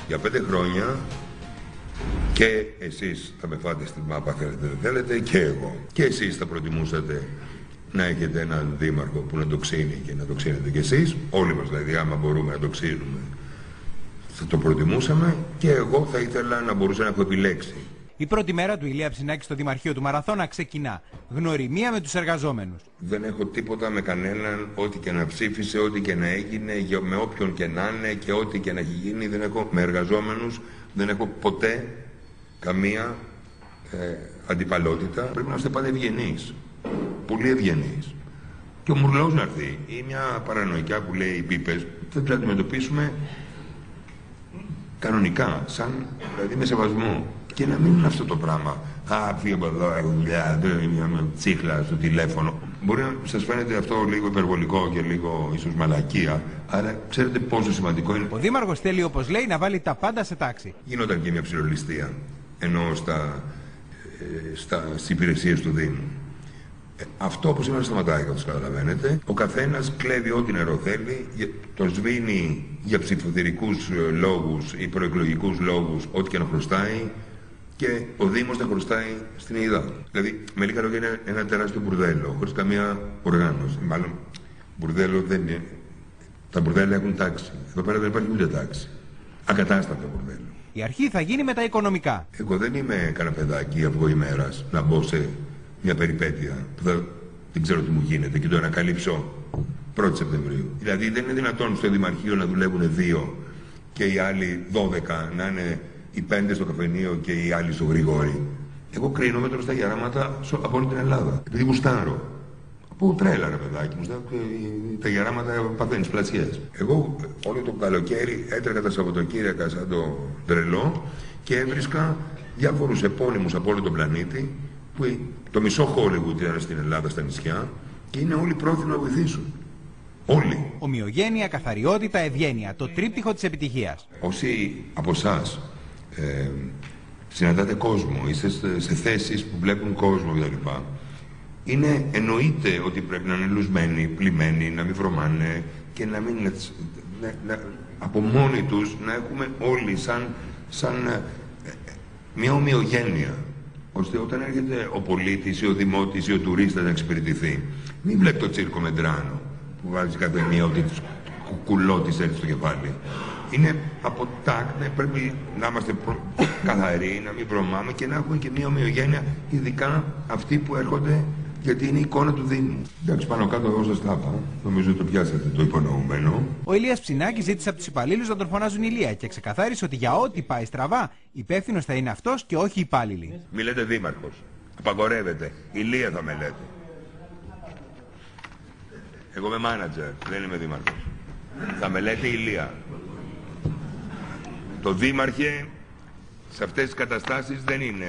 Για 5 χρόνια και εσείς θα με φάτε στην μάπα, θέλετε δεν θέλετε, και εγώ. Και εσείς θα προτιμούσατε να έχετε έναν δήμαρχο που να το ξύνει και να το ξύνετε κι εσείς. Όλοι μας δηλαδή, άμα μπορούμε να το ξύνουμε, θα το προτιμούσαμε, και εγώ θα ήθελα να μπορούσα να έχω επιλέξει. Η πρώτη μέρα του Ηλία Ψινάκη στο Δημαρχείο του Μαραθώνα ξεκινά. Γνωριμία με τους εργαζόμενους. Δεν έχω τίποτα με κανέναν, ό,τι και να ψήφισε, ό,τι και να έγινε, με όποιον και να είναι και ό,τι και να έχει γίνει. Δεν έχω με εργαζόμενους, δεν έχω ποτέ καμία αντιπαλότητα. Πρέπει να είστε πάντα ευγενείς. Πολύ ευγενείς. Και ο Μουρλός να έρθει, ή μια παρανοϊκιά που λέει οι πίπες, θα την αντιμετωπίσουμε κανονικά, σαν δηλαδή με σεβασμό. Και να μην είναι αυτό το πράγμα. Φύγε από εδώ, έχω δουλειά, μια τσίχλα στο τηλέφωνο. Μπορεί να σας φαίνεται αυτό λίγο υπερβολικό και λίγο ίσως μαλακία, αλλά ξέρετε πόσο σημαντικό είναι. Ο Δήμαρχος θέλει, όπως λέει, να βάλει τα πάντα σε τάξη. Γινόταν και μια ψιλολιστία, ενώ στις υπηρεσίες του Δήμου. Αυτό όπως είναι σταματάει, όπως καταλαβαίνετε. Ο καθένας κλέβει ό,τι νερό θέλει, το σβήνει για ψηφοδηρικούς λόγους ή προεκλογικούς λόγους, ό,τι και να χρωστάει, και ο Δήμος θα χρωστάει στην ΕΙΔΑ. Δηλαδή, με λίγα λόγια, είναι ένα τεράστιο μπουρδέλο, χωρίς καμία οργάνωση. Μάλλον, μπουρδέλο δεν είναι. Τα μπουρδέλα έχουν τάξη. Εδώ πέρα δεν υπάρχει ούτε τάξη. Ακατάστατο μπουρδέλο. Η αρχή θα γίνει με τα οικονομικά. Εγώ δεν είμαι κανένα παιδάκι αυγό ημέρας να μπω σε μια περιπέτεια που δεν ξέρω τι μου γίνεται και το ανακαλύψω 1η Σεπτεμβρίου. Δηλαδή δεν είναι δυνατόν στο Δημαρχείο να δουλεύουν 2 και οι άλλοι 12 να είναι οι 5 στο καφενείο και οι άλλοι στο Γρηγόρι. Εγώ κρίνομαι τώρα στα γεράματα από όλη την Ελλάδα. Επειδή γουστάρω. Από τρέλα, ρε παιδάκι μου, τα γεράματα παθαίνεις πλασιές. Εγώ όλο το καλοκαίρι έτρεχα τα Σαββατοκύριακα σαν το τρελό και έβρισκα διάφορους επώνυμους από όλο τον πλανήτη, που το μισό Hollywood ήταν στην Ελλάδα, στα νησιά, και είναι όλοι πρόθυμοι να βοηθήσουν. Όλοι. Ομοιογένεια, καθαριότητα, ευγένεια. Το τρίπτυχο της επιτυχίας. Όσοι από εσάς συναντάτε κόσμο, είστε σε θέσεις που βλέπουν κόσμο κτλ. Είναι εννοείται ότι πρέπει να είναι λουσμένοι, πλημμένοι, να μην βρωμάνε και να μην είναι, από μόνοι τους να έχουμε όλοι σαν μια ομοιογένεια. Ώστε όταν έρχεται ο πολίτης ή ο δημότης ή ο τουρίστας να εξυπηρετηθεί, μην βλέπει το τσίρκο Μεντράνο που βάζει κάθε μία ότι κουκουλό της έρθει στο κεφάλι. Είναι από τάκ, πρέπει να είμαστε καθαροί, να μην βρωμάμε και να έχουμε και μια ομοιογένεια, ειδικά αυτοί που έρχονται, γιατί είναι η εικόνα του Δήμου. Εντάξει, πάνω κάτω εγώ σας τα είπα. Νομίζω ότι το πιάσατε το υπονοούμενο. Ο Ηλίας Ψινάκης ζήτησε από τους υπαλλήλους να τον φωνάζουν Ηλία και ξεκαθάρισε ότι για ό,τι πάει στραβά, υπεύθυνος θα είναι αυτός και όχι οι υπάλληλοι. Μη λέτε δήμαρχος. Απαγορεύεται. Ηλία θα με λέτε. Εγώ είμαι μάνατζερ, δεν είμαι δήμαρχος. Θα με λέτε Ηλία. Το δήμαρχε σε αυτές τις καταστάσεις δεν είναι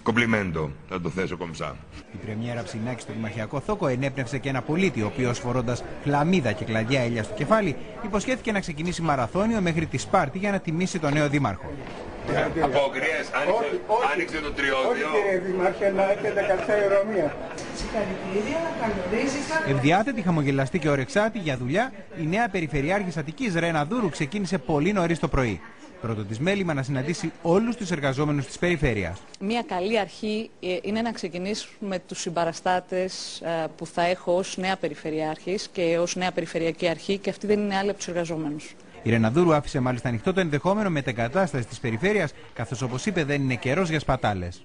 κομπλιμέντο, θα το θέσω κομψά. Η πρεμιέρα Ψινάκη στο Δημαρχιακό Θόκο ενέπνευσε και ένα πολίτη, ο οποίος φορώντας χλαμίδα και κλαδιά έλια στο κεφάλι, υποσχέθηκε να ξεκινήσει μαραθώνιο μέχρι τη Σπάρτη για να τιμήσει τον νέο δήμαρχο. Απόκριες, άνοιξε το τριώδιο. Όχι κύριε Δήμαρχε, να έχετε καλή ηρωνία. Συγχαρητήρια, καλωρίζησα. Ευδιάθετη, χαμογελαστή και ορεξάτη για δουλειά, η νέα Περιφερειάρχης Αττικής Ρένα Δούρου ξεκίνησε πολύ νωρίς το πρωί. Πρώτο της μέλημα να συναντήσει όλους τους εργαζόμενους της περιφέρειας. Μια καλή αρχή είναι να ξεκινήσουμε με τους συμπαραστάτες που θα έχω ως νέα Περιφερειάρχης και ως νέα Περιφερειακή Αρχή, και αυτοί δεν είναι άλλοι από τους εργαζόμενους. Η Ρένα Δούρου άφησε μάλιστα ανοιχτό το ενδεχόμενο μετεγκατάσταση της περιφέρειας, καθώς όπως είπε δεν είναι καιρός για σπατάλες.